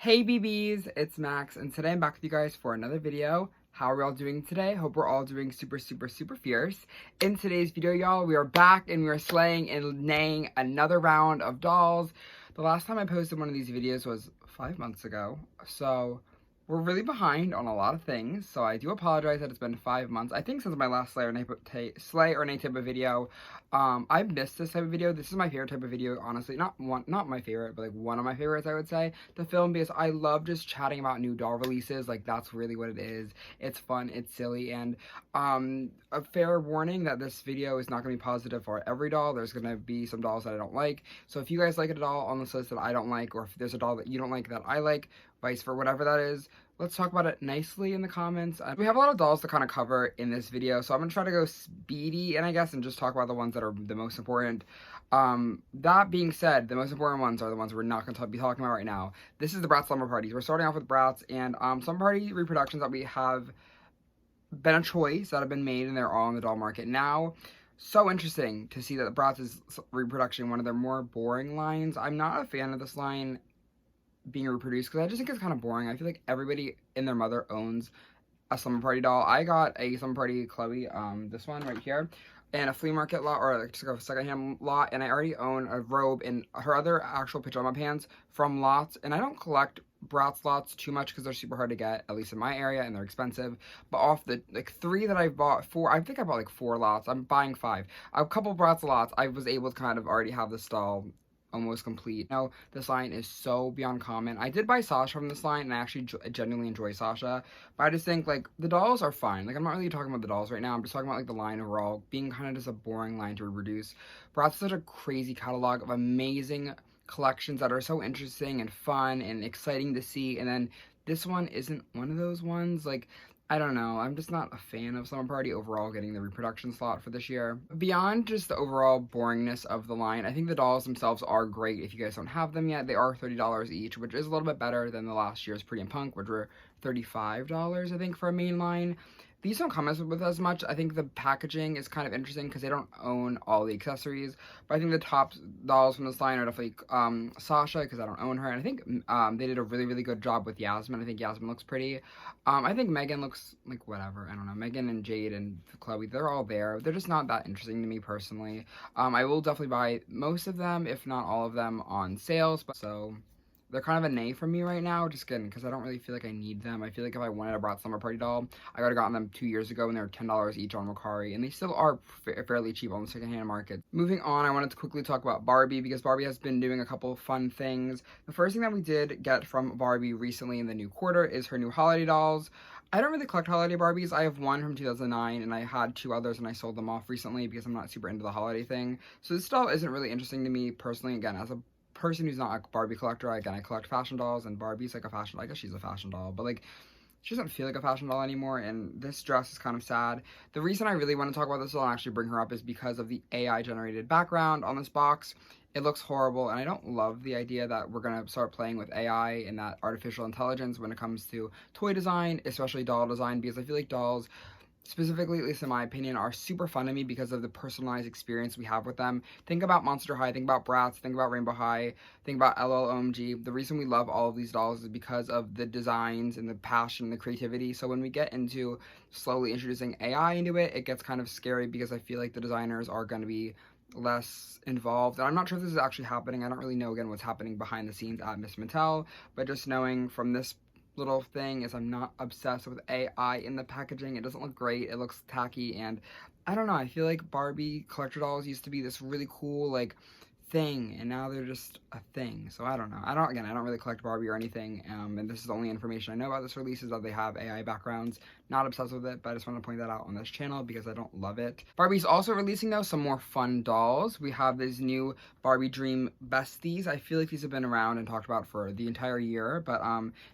Hey BBs, it's Max, and today I'm back with you guys for another video. How are we all doing today? Hope we're all doing super fierce. In today's video, y'all, we are back and we are slaying and nailing another round of dolls. The last time I posted one of these videos was 5 months ago, so we're really behind on a lot of things, so I do apologize that it's been 5 months. I think since my last Slay or Nay type of video. I've missed this type of video. This is my favorite type of video, honestly. Not my favorite, but like one of my favorites, I would say, to film, because I love just chatting about new doll releases. Like, that's really what it is. It's fun, it's silly, and a fair warning that this video is not going to be positive for every doll. There's going to be some dolls that I don't like. So if you guys like a doll on this list that I don't like, or if there's a doll that you don't like that I like, vice for whatever that is, let's talk about it nicely in the comments. We have a lot of dolls to kind of cover in this video, so I'm going to try to go speedy, and I guess, and just talk about the ones that are the most important. That being said, the most important ones are the ones we're not going to be talking about right now. This is the Bratz Slumber Parties. We're starting off with Bratz, and Slumber Party reproductions that we have been a choice that have been made, and they're all on the doll market now. So interesting to see that Bratz's reproduction, one of their more boring lines. I'm not a fan of this line being reproduced because I just think it's kind of boring. I feel like everybody and their mother owns a Slumber Party doll. I got a Slumber Party Chloe, this one right here, in a flea market lot, or like just a secondhand lot, and I already own a robe and her other actual pajama pants from lots, and I don't collect Bratz lots too much because they're super hard to get, at least in my area, and they're expensive. But off the like 3 that I've bought, 4, I think I bought like 4 lots. I'm buying 5. A couple Bratz lots, I was able to kind of already have this doll almost complete. Now, this line is so beyond common. I did buy Sasha from this line, and I actually genuinely enjoy Sasha, but I just think, like, the dolls are fine. Like, I'm not really talking about the dolls right now. I'm just talking about, like, the line overall being kind of just a boring line to reproduce. Bratz is such a crazy catalog of amazing collections that are so interesting and fun and exciting to see, and then this one isn't one of those ones. Like, I don't know, I'm just not a fan of Slumber Party overall getting the reproduction slot for this year. Beyond just the overall boringness of the line, I think the dolls themselves are great. If you guys don't have them yet, they are $30 each, which is a little bit better than the last year's Pretty and Punk, which were $35, I think, for a main line. These don't come with as much. I think the packaging is kind of interesting because they don't own all the accessories. But I think the top dolls from this line are definitely Sasha, because I don't own her. And I think they did a really good job with Yasmin. I think Yasmin looks pretty. I think Megan looks like whatever. I don't know. Megan and Jade and Chloe, they're all there. They're just not that interesting to me personally. I will definitely buy most of them, if not all of them, on sales. But so they're kind of a nay for me right now, just kidding, because I don't really feel like I need them. I feel like if I wanted a Bratz Slumber Party doll, I would have gotten them 2 years ago, and they were $10 each on mercarri, and they still are fairly cheap on the secondhand market. Moving on, I wanted to quickly talk about Barbie, because Barbie has been doing a couple fun things. The first thing that we did get from Barbie recently in the new quarter is her new holiday dolls. I don't really collect holiday Barbies. I have one from 2009, and I had 2 others, and I sold them off recently because I'm not super into the holiday thing. So this doll isn't really interesting to me personally, again, as a person who's not a Barbie collector. Again, I collect fashion dolls, and Barbie's like a fashion, I guess she's a fashion doll, but like, she doesn't feel like a fashion doll anymore, and this dress is kind of sad. The reason I really want to talk about this doll and actually bring her up is because of the AI generated background on this box. It looks horrible, and I don't love the idea that we're going to start playing with AI and that artificial intelligence when it comes to toy design, especially doll design, because I feel like dolls, specifically, at least in my opinion, are super fun to me because of the personalized experience we have with them. Think about Monster High, think about Bratz, think about Rainbow High, think about LLOMG. The reason we love all of these dolls is because of the designs and the passion and the creativity. So when we get into slowly introducing AI into it, it gets kind of scary because I feel like the designers are going to be less involved. And I'm not sure if this is actually happening. I don't really know, again, what's happening behind the scenes at Miss Mattel, but just knowing from this little thing is I'm not obsessed with AI in the packaging. It doesn't look great. It looks tacky, and I don't know. I feel like Barbie collector dolls used to be this really cool, like, thing, and now they're just a thing. So I don't know. I don't really collect Barbie or anything, and this is the only information I know about this release is that they have AI backgrounds. Not obsessed with it, but I just want to point that out on this channel because I don't love it. Barbie's also releasing, though, some more fun dolls. We have these new Barbie Dream Besties. I feel like these have been around and talked about for the entire year, but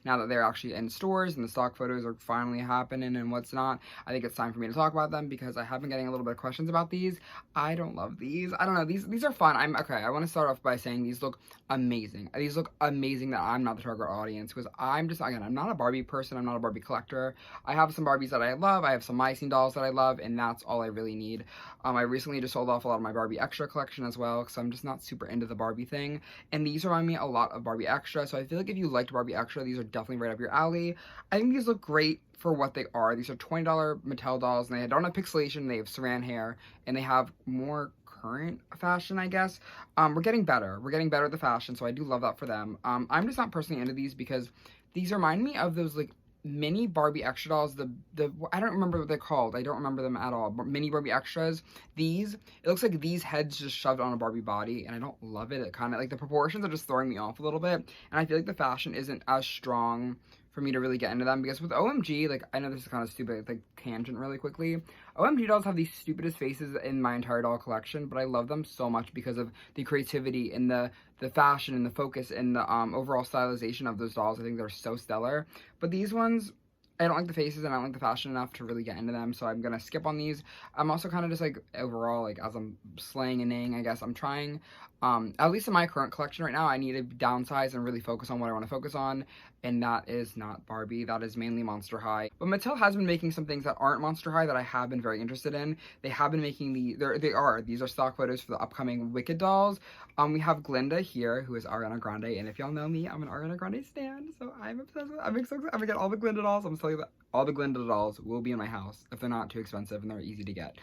now that they're actually in stores and the stock photos are finally happening and what's not, I think it's time for me to talk about them because I have been getting a little bit of questions about these. I don't love these. I don't know. These are fun. I want to start off by saying these look amazing. These look amazing that I'm not the target audience, because I'm just, again, I'm not a Barbie person. I'm not a Barbie collector. I have some Barbies that I love. I have some My Scene dolls that I love, and that's all I really need. I recently just sold off a lot of my Barbie Extra collection as well, because I'm just not super into the Barbie thing. And these remind me a lot of Barbie Extra, so I feel like if you liked Barbie Extra, these are definitely right up your alley. I think these look great for what they are. These are $20 Mattel dolls, and they don't have pixelation, they have saran hair, and they have more current fashion, I guess. We're getting better. We're getting better at the fashion, so I do love that for them. I'm just not personally into these because these remind me of those, like, mini Barbie Extra dolls. I don't remember what they're called. I don't remember them at all. Mini Barbie Extras. These, it looks like these heads just shoved on a Barbie body, and I don't love it. It kind of, like, the proportions are just throwing me off a little bit, and I feel like the fashion isn't as strong for me to really get into them, because with OMG, like, I know this is kind of stupid, like, tangent really quickly. OMG dolls have these stupidest faces in my entire doll collection, but I love them so much because of the creativity and the fashion and the focus and the overall stylization of those dolls. I think they're so stellar. But these ones, I don't like the faces and I don't like the fashion enough to really get into them, so I'm gonna skip on these. I'm also kind of just, like, overall, like, as I'm slaying and naying, I guess I'm trying, at least in my current collection right now, I need to downsize and really focus on what I want to focus on, and that is not Barbie. That is mainly Monster High. But Mattel has been making some things that aren't Monster High that I have been very interested in. They have been making these are stock photos for the upcoming Wicked dolls. We have Glinda here, who is Ariana Grande, and if y'all know me, I'm an Ariana Grande stan, so I'm obsessed with it. I'm so excited. I'm gonna get all the Glinda dolls. I'm telling you that all the Glinda dolls will be in my house if they're not too expensive and they're easy to get,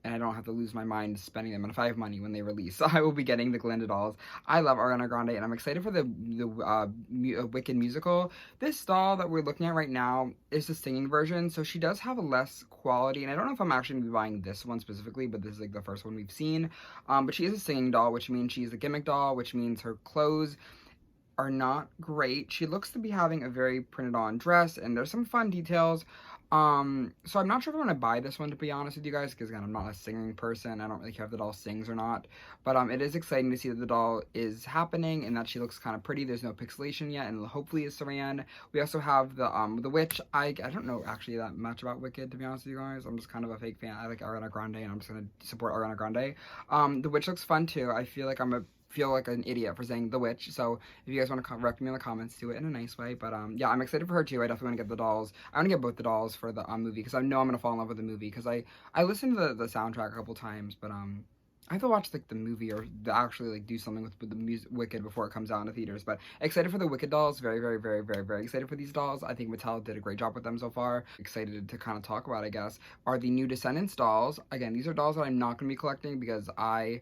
and I don't have to lose my mind spending them. And if I have money when they release, so I will be getting the Glinda dolls. I love Ariana Grande, and I'm excited for the Wicked musical. This doll that we're looking at right now is the singing version, so she does have a less quality, and I don't know if I'm actually gonna be buying this one specifically, but this is, like, the first one we've seen. But she is a singing doll, which means she's a gimmick doll, which means her clothes are not great. She looks to be having a very printed on dress, and there's some fun details. So I'm not sure if I'm gonna buy this one, to be honest with you guys, because again, I'm not a singing person. I don't really care if the doll sings or not, but it is exciting to see that the doll is happening and that she looks kind of pretty. There's no pixelation yet, and hopefully it's saran. We also have the witch. I don't know actually that much about Wicked, to be honest with you guys. I'm just kind of a fake fan. I like Ariana Grande, and I'm just gonna support Ariana Grande. The witch looks fun too. I feel like feel like an idiot for saying the witch, so if you guys want to correct me in the comments, do it in a nice way. But yeah, I'm excited for her too. I definitely want to get the dolls. I want to get both the dolls for the movie, because I know I'm gonna fall in love with the movie, because I listened to the soundtrack a couple times, but I have to watch, like, the movie, or actually, like, do something with the music Wicked before it comes out in the theaters. But excited for the Wicked dolls. Very, very, very, very, very excited for these dolls. I think Mattel did a great job with them so far. Excited to kind of talk about, I guess, are the new Descendants dolls. Again, these are dolls that I'm not going to be collecting because I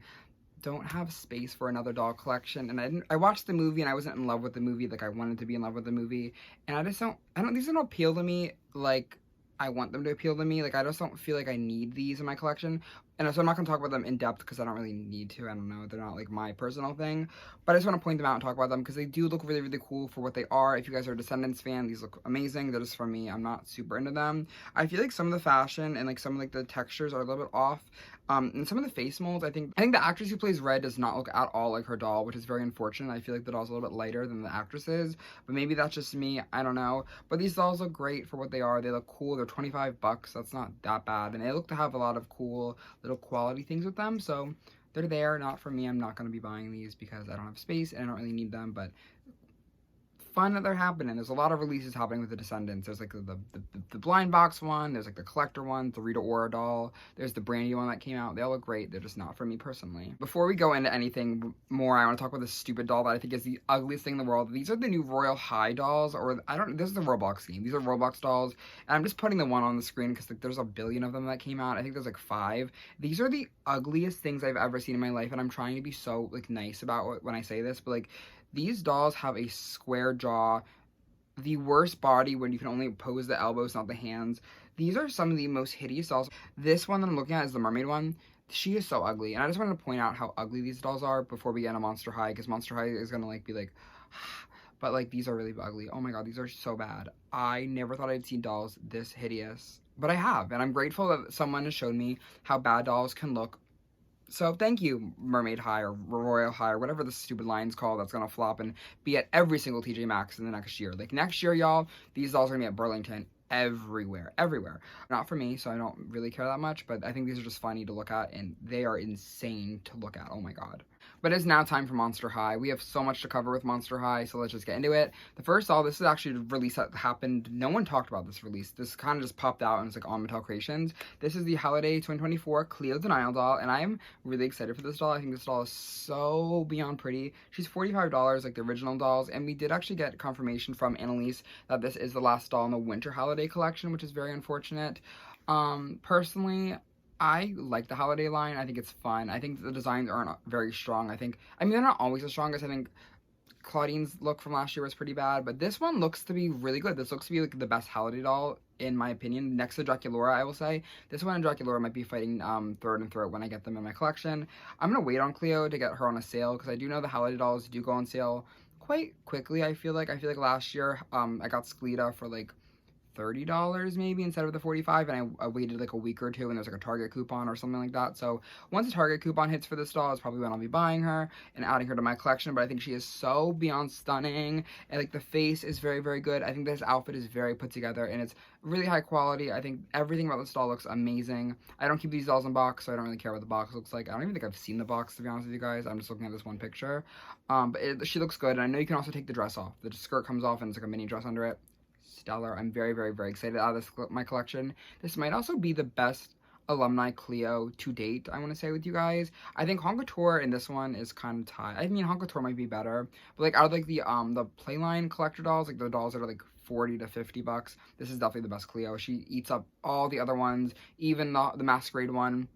don't have space for another doll collection, and I watched the movie and I wasn't in love with the movie like I wanted to be in love with the movie, and these don't appeal to me like I want them to appeal to me. Like, I just don't feel like I need these in my collection. And so I'm not going to talk about them in depth because I don't really need to. I don't know. They're not, like, my personal thing. But I just want to point them out and talk about them because they do look really, really cool for what they are. If you guys are a Descendants fan, these look amazing. They're just for me. I'm not super into them. I feel like some of the fashion and, like, some of, like, the textures are a little bit off. And some of the face molds, I think the actress who plays Red does not look at all like her doll, which is very unfortunate. I feel like the doll's a little bit lighter than the actress is, but maybe that's just me. I don't know. But these dolls look great for what they are. They look cool. They're $25. That's not that bad. And they look to have a lot of cool little quality things with them. So they're there, not for me. I'm not going to be buying these because I don't have space and I don't really need them, but fun that they're happening. There's a lot of releases happening with the Descendants. There's, like, the blind box one. There's, like, the collector one, the Rita Ora doll. There's the Brandy one that came out. They all look great. They're just not for me personally. Before we go into anything more, I want to talk about this stupid doll that I think is the ugliest thing in the world. These are the new Royal High dolls, or this is the Roblox game. These are Roblox dolls, and I'm just putting the one on the screen because, like, there's a billion of them that came out. I think there's, like, 5. These are the ugliest things I've ever seen in my life, and I'm trying to be so, like, nice about it when I say this, but, like, these dolls have a square jaw, the worst body when you can only pose the elbows, not the hands. These are some of the most hideous dolls. This one that I'm looking at is the mermaid one. She is so ugly, and I just wanted to point out how ugly these dolls are before we get into Monster High, because Monster High is gonna, like, be like, but, like, these are really ugly. Oh my god, these are so bad. I never thought I'd see dolls this hideous, but I have, and I'm grateful that someone has shown me how bad dolls can look. So thank you, Mermaid High or Royal High or whatever the stupid line's called that's gonna flop and be at every single TJ Maxx in the next year. Like, next year, y'all, these dolls are gonna be at Burlington everywhere. Not for me, so I don't really care that much, but I think these are just funny to look at, and they are insane to look at. Oh my god. But it's now time for Monster High. We have so much to cover with Monster High, so let's just get into it. The first doll, this is actually a release that happened. No one talked about this release. This kind of just popped out and it's like on Mattel Creations. This is the Holiday 2024 Cleo Denial doll, and I'm really excited for this doll. I think this doll is so beyond pretty. She's $45 like the original dolls, and we did actually get confirmation from Annalise that this is the last doll in the Winter Holiday collection, which is very unfortunate. Personally, I like the holiday line. I think it's fun. I think the designs aren't very strong. I mean, they're not always the strongest. I think Claudine's look from last year was pretty bad, but this one looks to be really good. This looks to be like the best holiday doll, in my opinion, next to Draculaura, I will say. This one and Draculaura might be fighting throat and throat when I get them in my collection. I'm going to wait on Cleo to get her on a sale, because I do know the holiday dolls do go on sale quite quickly, I feel like. Last year, I got Skeleta for like $30 maybe instead of the $45, and I waited like a week or two and there's like a Target coupon or something like that. So once the Target coupon hits for this doll is probably when I'll be buying her and adding her to my collection. But I think she is so beyond stunning, and like the face is very, very good. I think this outfit is very put together and it's really high quality. I think everything about this doll looks amazing. I don't keep these dolls in box, so I don't really care what the box looks like. I don't even think I've seen the box, to be honest with you guys. I'm just looking at this one picture. But she looks good, and I know you can also take the dress off. The skirt comes off and it's like a mini dress under it. Stellar. I'm very, very, very excited out of this, my collection. This might also be the best alumni Cleo to date, I want to say, with you guys. I think Honk Couture in this one is kind of tied. I mean, Honk Couture might be better, but like out of like the Playline collector dolls, like the dolls that are like 40 to 50 bucks, this is definitely the best Cleo. She eats up all the other ones, even the Masquerade one.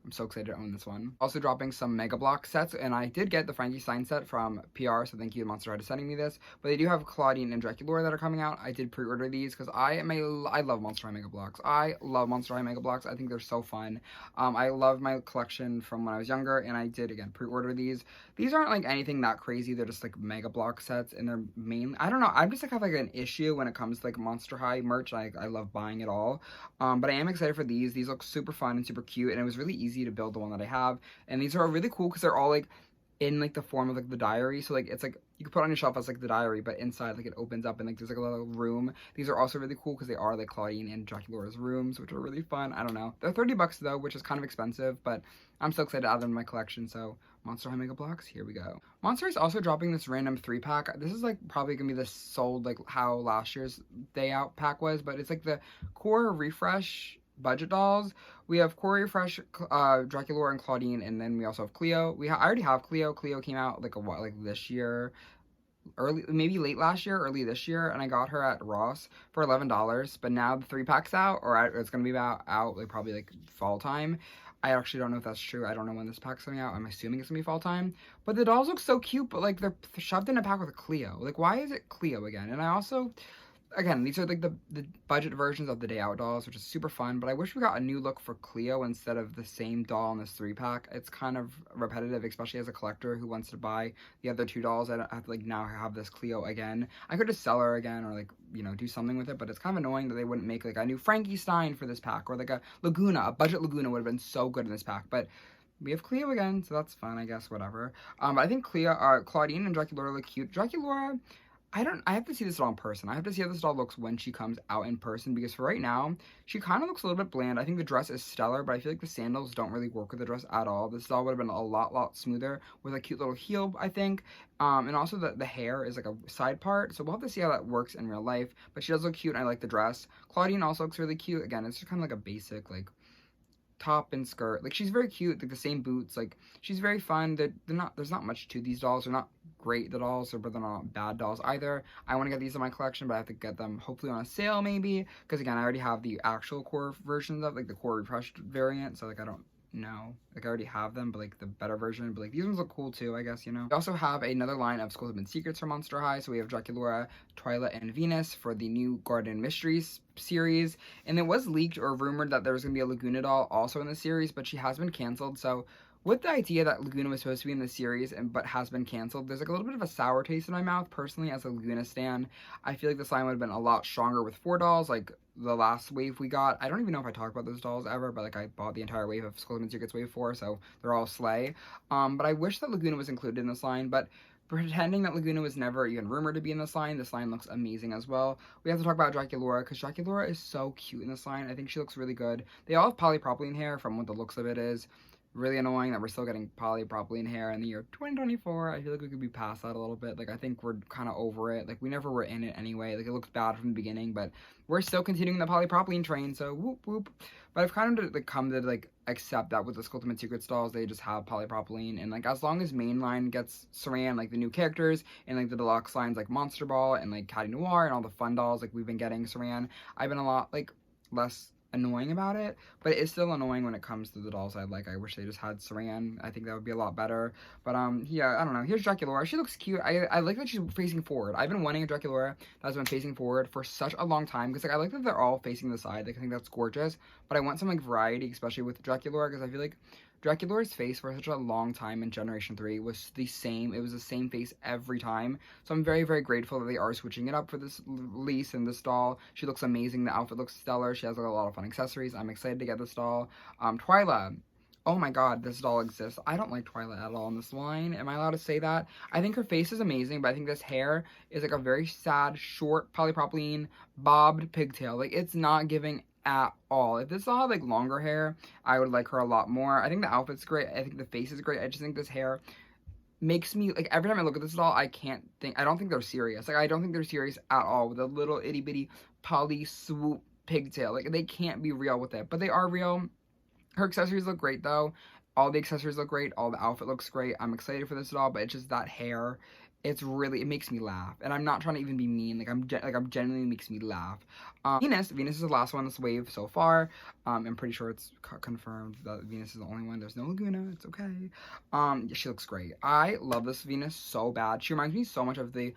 I'm so excited to own this one. Also dropping some Mega Block sets, and I did get the Frankenstein set from PR, so thank you to Monster High for sending me this. But they do have Claudine and Draculaura that are coming out. I did pre-order these because I love Monster High Mega Blocks. I love Monster High Mega Blocks. I think they're so fun. I love my collection from when I was younger, and I did, again, pre-order these. These aren't like anything that crazy. They're just like Mega Block sets, and they're mainly, I don't know, I just like have like an issue when it comes to like Monster High merch. I love buying it all. But I am excited for these. These look super fun and super cute, and it was really easy to build the one that I have. And these are really cool because they're all like in like the form of like the diary, so like it's like you can put on your shelf as like the diary, but inside like it opens up and like there's like a little room. These are also really cool because they are like Claudine and Draculaura's rooms, which are really fun. I don't know, they're 30 bucks though, which is kind of expensive, but I'm so excited to add them in my collection. So Monster High Mega Blocks, here we go. Monster is also dropping this random 3-pack. This is like probably gonna be the sold like how last year's day out pack was, but it's like the core refresh budget dolls. We have Core Refresh, Draculaura and Claudine, and then we also have Cleo. I already have Cleo. Cleo came out like this year, maybe late last year, early this year, and I got her at Ross for $11. But now the 3-pack's out, or it's gonna be out like probably like fall time. I actually don't know if that's true. I don't know when this pack's coming out. I'm assuming it's gonna be fall time. But the dolls look so cute, but like they're shoved in a pack with a Cleo. Like, why is it Cleo again? And I also, again, these are like the budget versions of the Day Out dolls, which is super fun, but I wish we got a new look for Cleo instead of the same doll in this 3-pack. It's kind of repetitive, especially as a collector who wants to buy the other 2 dolls. I don't have to like now have this Cleo again. I could just sell her again, or like, you know, do something with it, but it's kind of annoying that they wouldn't make like a new Frankenstein for this pack, or like a Laguna. A budget Laguna would have been so good in this pack, but we have Cleo again, so that's fun, I guess, whatever. But I think Claudine and Draculaura look cute. Draculaura, I have to see this doll in person. I have to see how this doll looks when she comes out in person, because for right now, she kind of looks a little bit bland. I think the dress is stellar, but I feel like the sandals don't really work with the dress at all. This doll would have been a lot smoother with a cute little heel, I think. And also the hair is like a side part, so we'll have to see how that works in real life. But she does look cute, and I like the dress. Claudine also looks really cute. Again, it's just kind of like a basic, like, top and skirt. Like, she's very cute, like the same boots. Like, she's very fun. There's not much to these dolls. They're not great dolls, but they're not bad dolls either. I want to get these in my collection, but I have to get them hopefully on a sale maybe, because again, I already have the actual core versions of like the core refreshed variant, so like I don't know, like I already have them, but like the better version. But like these ones look cool too, I guess, you know. We also have another line of Schools of Hidden Secrets from Monster High. So we have Draculaura, Twilight, and Venus for the new Garden Mysteries series, and it was leaked or rumored that there was gonna be a Laguna doll also in the series, but she has been canceled. So with the idea that Laguna was supposed to be in the series but has been canceled, there's like a little bit of a sour taste in my mouth personally as a Laguna stan. I feel like this line would have been a lot stronger with 4 dolls, like the last wave we got. I don't even know if I talked about those dolls ever, but like I bought the entire wave of Schools of Hidden Secrets wave 4, so they're all slay. But I wish that Laguna was included in this line, but pretending that Laguna was never even rumored to be in this line looks amazing as well. We have to talk about Draculaura, because Draculaura is so cute in this line. I think she looks really good. They all have polypropylene hair from what the looks of it is. really annoying that we're still getting polypropylene hair in the year 2024. I feel like we could be past that a little bit. Like, I think we're kind of over it. Like, we never were in it anyway. Like, it looks bad from the beginning, but we're still continuing the polypropylene train, so whoop whoop. But I've kind of like come to like accept that with the Ultimate Secret dolls, they just have polypropylene, and like as long as mainline gets saran, like the new characters and like the deluxe lines like Monster Ball and like Caddy Noir and all the fun dolls like we've been getting saran, I've been a lot like less annoying about it, but it is still annoying when it comes to the dolls I like. I wish they just had saran. I think that would be a lot better. But yeah, I don't know. Here's Draculaura. She looks cute. I like that she's facing forward. I've been wanting a Draculaura that's been facing forward for such a long time, because like I like that they're all facing the side. Like, I think that's gorgeous, but I want some like variety, especially with Draculaura, because I feel like Draculaura's face for such a long time in Generation 3 was the same. It was the same face every time. So I'm very, very grateful that they are switching it up for this release and this doll. She looks amazing. The outfit looks stellar. She has like a lot of fun accessories. I'm excited to get this doll. Twyla. Oh my god, this doll exists. I don't like Twyla at all in this line. Am I allowed to say that? I think her face is amazing, but I think this hair is like a very sad, short, polypropylene, bobbed pigtail. Like, it's not giving at all. If this doll had like longer hair, I would like her a lot more. I think the outfit's great. I think the face is great. I just think this hair makes me, like, every time I look at this doll, I don't think they're serious. Like, I don't think they're serious at all with a little itty bitty poly swoop pigtail. Like, they can't be real with it, but they are real. Her accessories look great though. All the accessories look great. All the outfit looks great. I'm excited for this doll, but it's just that hair. It makes me laugh, and I'm not trying to even be mean. Like, I'm genuinely makes me laugh. Venus is the last one this wave so far. I'm pretty sure it's confirmed that Venus is the only one. There's no Laguna. It's okay. She looks great. I love this Venus so bad. She reminds me so much of the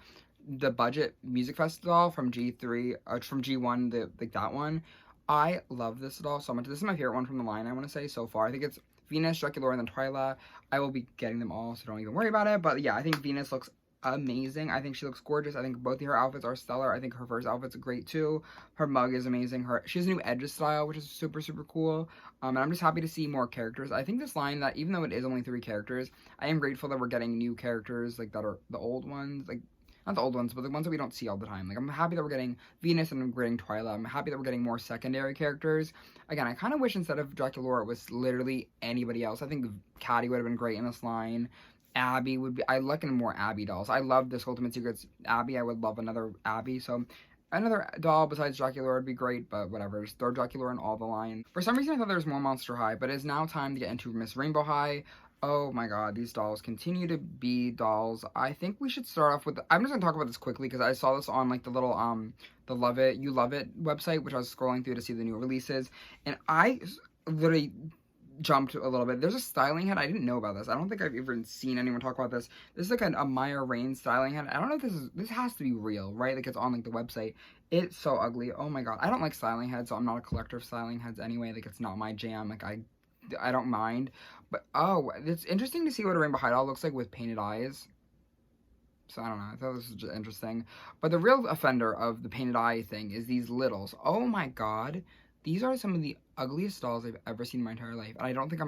budget music festival from G3 or from G1. Like that one. I love this doll so much. This is my favorite one from the line, I want to say, so far. I think it's Venus, Draculaura, and then Twyla. I will be getting them all, so don't even worry about it. But yeah, I think Venus looks amazing. I think she looks gorgeous. I think both of her outfits are stellar. I think her first outfit's great too. Her mug is amazing. She has a new edges style, which is super, super cool. And I'm just happy to see more characters. I think this line, that even though it is only 3 characters, I am grateful that we're getting new characters, like, that are the old ones. Like, not the old ones, but the ones that we don't see all the time. Like, I'm happy that we're getting Venus and I'm getting Twyla. I'm happy that we're getting more secondary characters. Again, I kind of wish instead of Draculaura it was literally anybody else. I think Caddy would have been great in this line. Abby would be, I like more Abby dolls. I love this Ultimate Secrets Abby. I would love another Abby. So another doll besides Draculaura would be great, but whatever. Just throw Draculaura in all the line. For some reason I thought there was more Monster High, but it's now time to get into Miss Rainbow High. Oh my god, these dolls continue to be dolls. I think we should start off with, I'm just gonna talk about this quickly because I saw this on like the little, the Love It, You Love It website, which I was scrolling through to see the new releases, and I literally jumped a little bit. There's a styling head. I didn't know about this. I don't think I've even seen anyone talk about this. This is like a Maya Rain styling head. I don't know if this has to be real, right? Like, it's on like the website. It's so ugly. Oh my god. I don't like styling heads, so I'm not a collector of styling heads anyway. Like, it's not my jam. Like, I don't mind. But oh, it's interesting to see what a Rainbow High doll looks like with painted eyes. So I don't know. I thought this was just interesting. But the real offender of the painted eye thing is these littles. Oh my god. These are some of the ugliest dolls I've ever seen in my entire life. And I don't think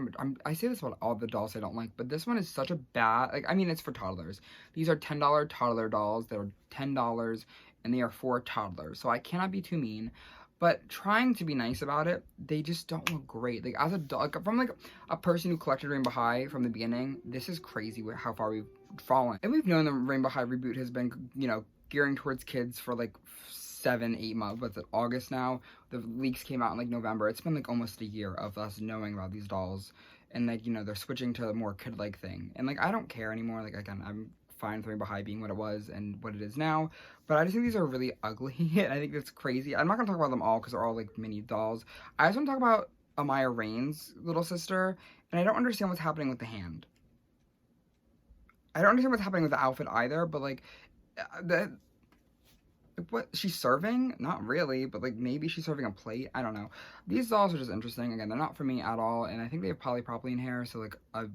I say this about all the dolls I don't like, but this one is such a bad, like, I mean, it's for toddlers. These are $10 toddler dolls. They're $10 and they are for toddlers. So I cannot be too mean. But trying to be nice about it, they just don't look great. Like, as a doll, from like a person who collected Rainbow High from the beginning, this is crazy how far we've fallen. And we've known the Rainbow High reboot has been, you know, gearing towards kids for like 7-8 months. What's it, August now? The leaks came out in like November. It's been like almost a year of us knowing about these dolls, and like, you know, they're switching to a more kid-like thing, and like, I don't care anymore. Like, again, I'm fine with Rainbow High being what it was and what it is now, but I just think these are really ugly, and I think that's crazy. I'm not gonna talk about them all because they're all like mini dolls. I just want to talk about Amaya Rain's little sister, and I don't understand what's happening with the hand. I don't understand what's happening with the outfit either, but like, what, she's serving? Not really, but like, maybe she's serving a plate. I don't know. These dolls are just interesting. Again, they're not for me at all, and I think they have polypropylene hair, so like a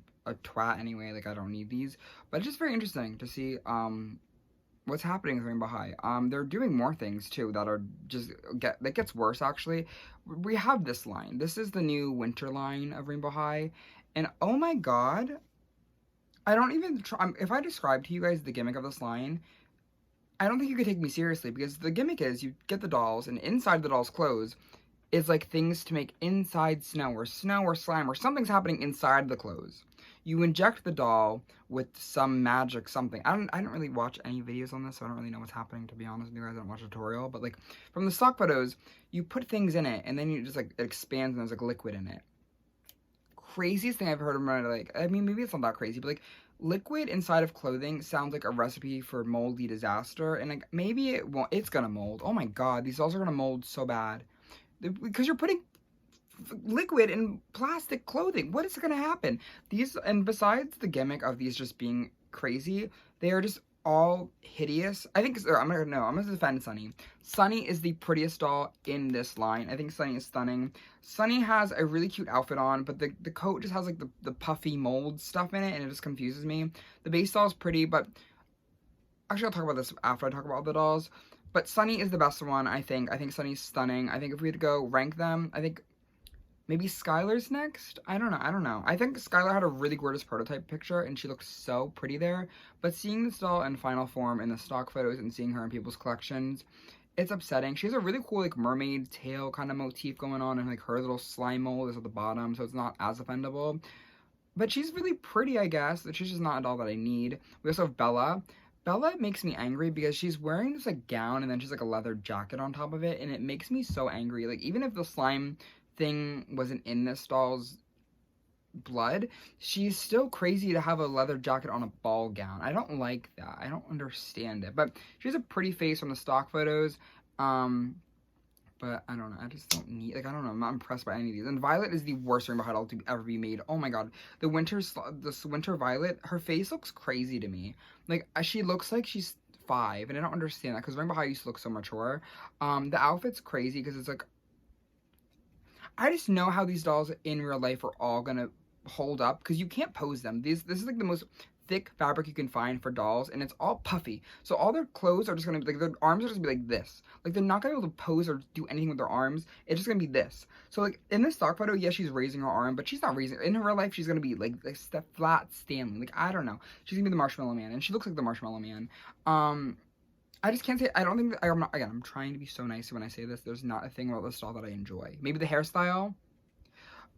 twat anyway. Like, I don't need these, but it's just very interesting to see what's happening with Rainbow High. They're doing more things too that are just that gets worse. Actually, we have this line. This is the new winter line of Rainbow High, and oh my god, I don't even try. If I describe to you guys the gimmick of this line, I don't think you could take me seriously, because the gimmick is you get the dolls, and inside the doll's clothes is like things to make inside snow or slime or something's happening inside the clothes. You inject the doll with some magic something. I don't really watch any videos on this, so I don't really know what's happening, to be honest with you guys. I don't watch a tutorial, but like from the stock photos, you put things in it and then you just like it expands and there's like liquid in it. Craziest thing I've heard of my, like, I mean, maybe it's not that crazy, but like liquid inside of clothing sounds like a recipe for moldy disaster, and like maybe it won't, it's gonna mold. Oh my god, these dolls are gonna mold so bad because you're putting liquid in plastic clothing. What is going to happen? These, and besides the gimmick of these just being crazy, they are just all hideous. I think, or I'm gonna defend Sunny. Sunny is the prettiest doll in this line. I think Sunny is stunning. Sunny has a really cute outfit on, but the coat just has like the puffy mold stuff in it, and it just confuses me. The base doll is pretty, but actually I'll talk about this after I talk about the dolls. But Sunny is the best one, I think. I think Sunny's stunning. I think if we had to go rank them, I think maybe Skylar's next? I don't know. I think Skylar had a really gorgeous prototype picture and she looks so pretty there. But seeing this doll in final form in the stock photos and seeing her in people's collections, it's upsetting. She has a really cool like mermaid tail kind of motif going on, and like her little slime mold is at the bottom, so it's not as offendable. But she's really pretty, I guess. She's just not a doll that I need. We also have Bella. Bella makes me angry because she's wearing this like gown and then she's like a leather jacket on top of it, and it makes me so angry. Like even if the slime thing wasn't in this doll's blood, she's still crazy to have a leather jacket on a ball gown. I don't like that. I don't understand it. But she has a pretty face from the stock photos. But I don't know. I just don't need, like, I don't know. I'm not impressed by any of these. And Violet is the worst rainbow high doll to ever be made. Oh my god. This winter Violet, her face looks crazy to me. Like, she looks like she's 5, and I don't understand that because Rainbow High used to look so mature. The outfit's crazy because it's like, I just know how these dolls in real life are all gonna hold up because you can't pose them. This is like the most thick fabric you can find for dolls, and it's all puffy. So all their clothes are just gonna be like, their arms are just gonna be like this. Like they're not gonna be able to pose or do anything with their arms. It's just gonna be this. So like in this stock photo, yes, she's raising her arm, but she's not raising. In her real life, she's gonna be like flat Stanley. Like I don't know. She's gonna be the Marshmallow Man, and she looks like the Marshmallow Man. I just can't say, I don't think that, I'm trying to be so nice when I say this. There's not a thing about this doll that I enjoy. Maybe the hairstyle,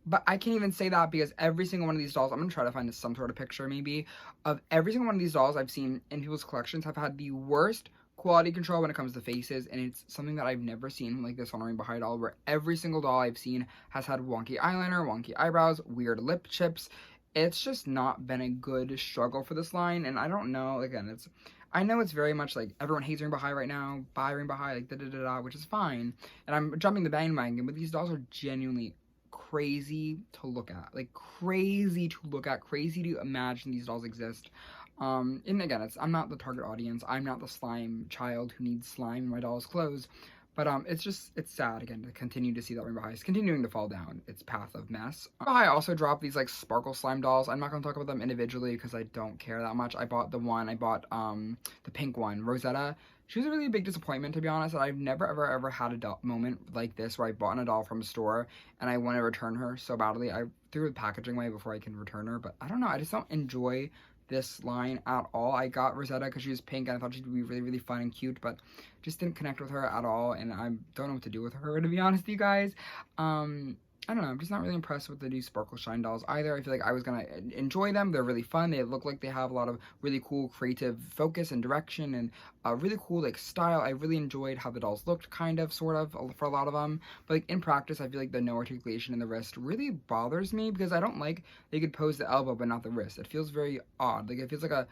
but I can't even say that because every single one of these dolls, I'm going to try to find some sort of picture maybe, of every single one of these dolls I've seen in people's collections have had the worst quality control when it comes to faces, and it's something that I've never seen like this on a Rainbow High doll, where every single doll I've seen has had wonky eyeliner, wonky eyebrows, weird lip chips. It's just not been a good struggle for this line, and I don't know, again, I know it's very much like everyone hates Rainbow High right now, buy Rainbow High, like da-da-da-da, which is fine, and I'm jumping the bandwagon, but these dolls are genuinely crazy to look at, like crazy to imagine these dolls exist. And again, I'm not the target audience, I'm not the slime child who needs slime in my doll's clothes, but it's sad again to continue to see that Rainbow High is continuing to fall down its path of mess. Rainbow High also dropped these like sparkle slime dolls. I'm not going to talk about them individually because I don't care that much. I bought the pink one, Rosetta. She was a really big disappointment, to be honest. I've never ever had a moment like this where I bought a doll from a store and I want to return her so badly. I threw the packaging away before I can return her, but I don't know, I just don't enjoy this line at all. I got Rosetta because she was pink and I thought she'd be really fun and cute, but just didn't connect with her at all, and I don't know what to do with her, to be honest with you guys. I don't know, I'm just not really impressed with the new Sparkle Shine dolls either. I feel like I was gonna enjoy them. They're really fun. They look like they have a lot of really cool creative focus and direction and a really cool like style. I really enjoyed how the dolls looked, kind of, sort of, for a lot of them. But like in practice, I feel like the no articulation in the wrist really bothers me because I don't like they could pose the elbow but not the wrist. It feels very odd. Like it feels like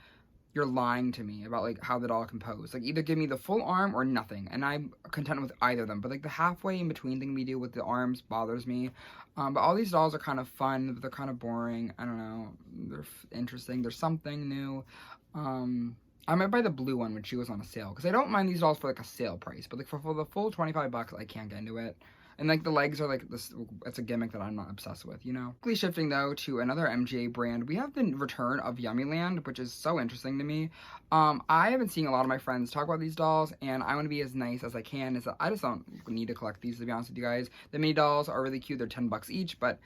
you're lying to me about like how the doll can pose. Like either give me the full arm or nothing, and I'm content with either of them, but like the halfway in between thing we do with the arms bothers me. But all these dolls are kind of fun, but they're kind of boring. I don't know, they're interesting, there's something new. I might buy the blue one when she was on a sale because I don't mind these dolls for like a sale price, but like for the full 25 bucks I can't get into it. And like the legs are like this, it's a gimmick that I'm not obsessed with, you know? Quickly shifting though to another MGA brand, we have the return of Yummyland, which is so interesting to me. I have been seeing a lot of my friends talk about these dolls, and I want to be as nice as I can. Is that I just don't need to collect these, to be honest with you guys. The mini dolls are really cute. They're 10 bucks each, but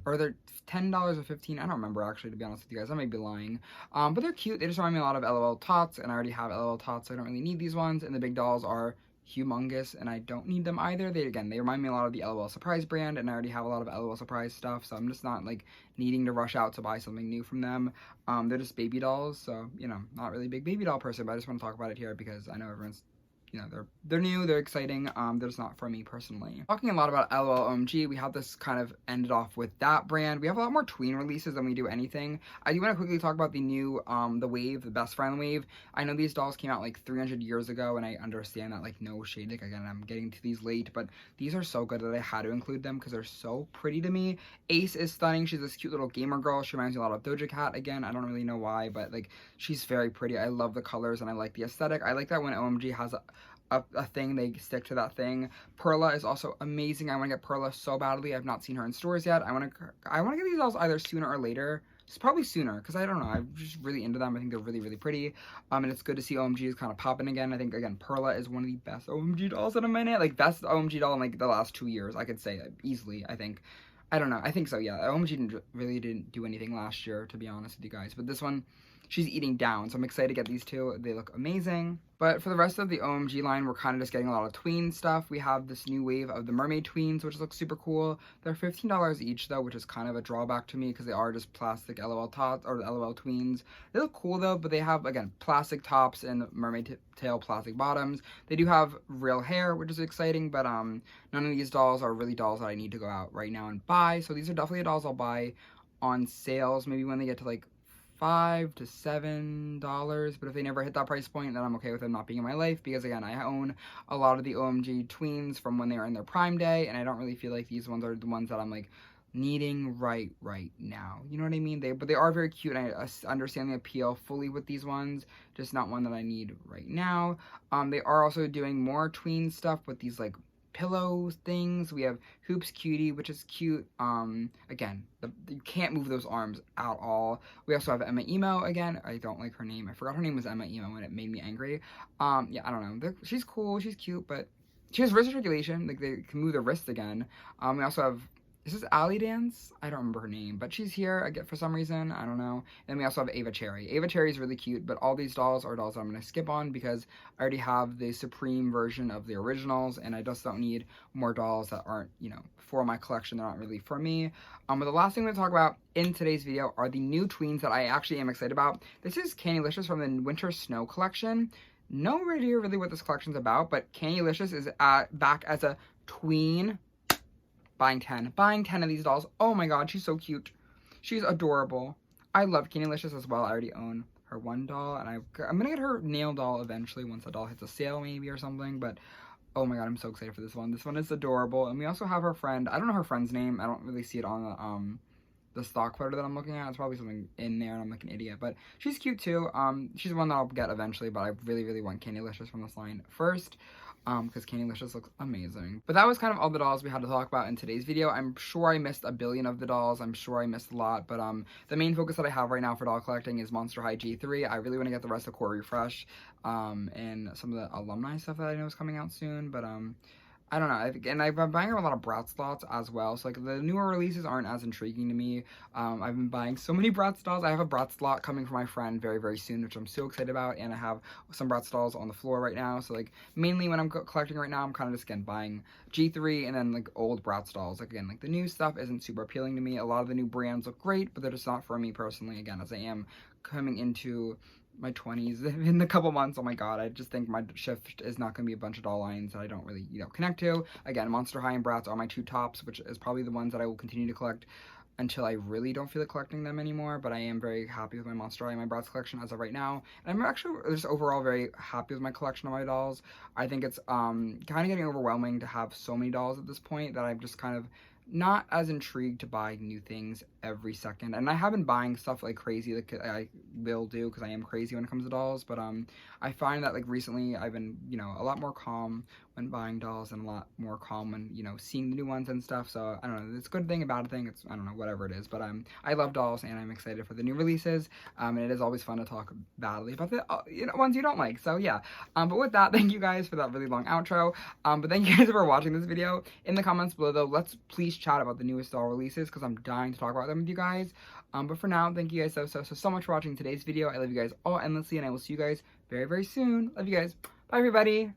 or they're $10 or 15. I don't remember actually, to be honest with you guys. I might be lying. But they're cute. They just remind me a lot of LOL Tots, and I already have LOL Tots, so I don't really need these ones. And the big dolls are humongous, and I don't need them either. They remind me a lot of the LOL Surprise brand, and I already have a lot of LOL Surprise stuff, so I'm just not like needing to rush out to buy something new from them. They're just baby dolls, so you know, not really a big baby doll person, but I just want to talk about it here because I know everyone's, you know, they're new, they're exciting. They're just not for me personally. Talking a lot about LOL OMG, we have this kind of ended off with that brand. We have a lot more tween releases than we do anything. I do want to quickly talk about the new, the wave, the best friend wave. I know these dolls came out like 300 years ago, and I understand that, like, no shade, like, again, I'm getting to these late, but these are so good that I had to include them because they're so pretty to me. Ace is stunning. She's this cute little gamer girl. She reminds me a lot of Doja Cat. Again, I don't really know why, but like, she's very pretty. I love the colors and I like the aesthetic. I like that when OMG has a thing, they stick to that thing. Perla is also amazing. I want to get Perla so badly. I've not seen her in stores yet. I want to get these dolls either sooner or later. It's probably sooner because I don't know, I'm just really into them. I think they're really, really pretty. And it's good to see OMG is kind of popping again. I think, again, Perla is one of the best OMG dolls in a minute. Like, best OMG doll in like the last 2 years, I could say easily. I think, I don't know, I think so, yeah. OMG really didn't do anything last year, to be honest with you guys, but this one, she's eating down, so I'm excited to get these two. They look amazing. But for the rest of the OMG line, we're kind of just getting a lot of tween stuff. We have this new wave of the mermaid tweens, which looks super cool. They're $15 each though, which is kind of a drawback to me because they are just plastic LOL tops or LOL tweens. They look cool though, but they have, again, plastic tops and mermaid tail plastic bottoms. They do have real hair, which is exciting, but none of these dolls are really dolls that I need to go out right now and buy. So these are definitely dolls I'll buy on sales, maybe when they get to like $5 to $7, but if they never hit that price point, then I'm okay with them not being in my life, because again, I own a lot of the OMG tweens from when they were in their prime day, and I don't really feel like these ones are the ones that I'm like needing right now, you know what I mean? But they are very cute, and I understand the appeal fully with these ones, just not one that I need right now. They are also doing more tween stuff with these like pillow things. We have Hoops Cutie, which is cute. Again, you can't move those arms at all. We also have Emma Emo again. I don't like her name. I forgot her name was Emma Emo and it made me angry. Yeah, I don't know. She's cool, she's cute, but she has wrist articulation. Like, they can move their wrist again. We also have, is this Alley Dance? I don't remember her name, but she's here, I get, for some reason, I don't know. And we also have Ava Cherry. Ava Cherry is really cute, but all these dolls are dolls that I'm going to skip on because I already have the Supreme version of the originals, and I just don't need more dolls that aren't, you know, for my collection. They're not really for me. But the last thing I'm going to talk about in today's video are the new tweens that I actually am excited about. This is Candylicious from the Winter Snow collection. No idea really what this collection's about, but Candylicious is back as a tween. Buying 10 of these dolls. Oh my god, she's so cute. She's adorable. I love Candylicious as well. I already own her one doll, and I'm gonna get her nail doll eventually once the doll hits a sale maybe or something, but oh my god, I'm so excited for this one. This one is adorable. And we also have her friend. I don't know her friend's name. I don't really see it on the stock photo that I'm looking at. It's probably something in there and I'm like an idiot, but she's cute too. She's one that I'll get eventually, but I really want Candylicious from this line first, because Candylicious looks amazing. But that was kind of all the dolls we had to talk about in today's video. I'm sure I missed a billion of the dolls. I'm sure I missed a lot, but the main focus that I have right now for doll collecting is Monster High G3. I really want to get the rest of Core Refresh, and some of the alumni stuff that I know is coming out soon, but I don't know, and I've been buying a lot of Bratz lots as well, so like the newer releases aren't as intriguing to me. I've been buying so many Bratz dolls. I have a Bratz lot coming for my friend very soon, which I'm so excited about, and I have some Bratz dolls on the floor right now, so like mainly when I'm collecting right now, I'm kind of just again buying G3 and then like old Bratz dolls. Like, again, like the new stuff isn't super appealing to me. A lot of the new brands look great, but they're just not for me personally, again, as I am coming into my 20s in a couple months. Oh my god, I just think my shift is not going to be a bunch of doll lines that I don't really, you know, connect to. Again, Monster High and Bratz are my two tops, which is probably the ones that I will continue to collect until I really don't feel like collecting them anymore. But I am very happy with my Monster High and my Bratz collection as of right now, and I'm actually just overall very happy with my collection of my dolls. I think it's kind of getting overwhelming to have so many dolls at this point that I'm just kind of not as intrigued to buy new things every second. And I have been buying stuff like crazy, that I will do because I am crazy when it comes to dolls, but I find that like recently I've been, you know, a lot more calm when buying dolls and a lot more calm when, you know, seeing the new ones and stuff. So I don't know, it's a good thing, a bad thing, it's, I don't know, whatever it is, but I love dolls and I'm excited for the new releases, and it is always fun to talk badly about the you know, ones you don't like. So yeah, but with that, thank you guys for that really long outro, but thank you guys for watching this video. In the comments below though, let's please chat about the newest doll releases because I'm dying to talk about them with you guys. But for now, thank you guys so much for watching today's video. I love you guys all endlessly, and I will see you guys very soon. Love you guys. Bye everybody.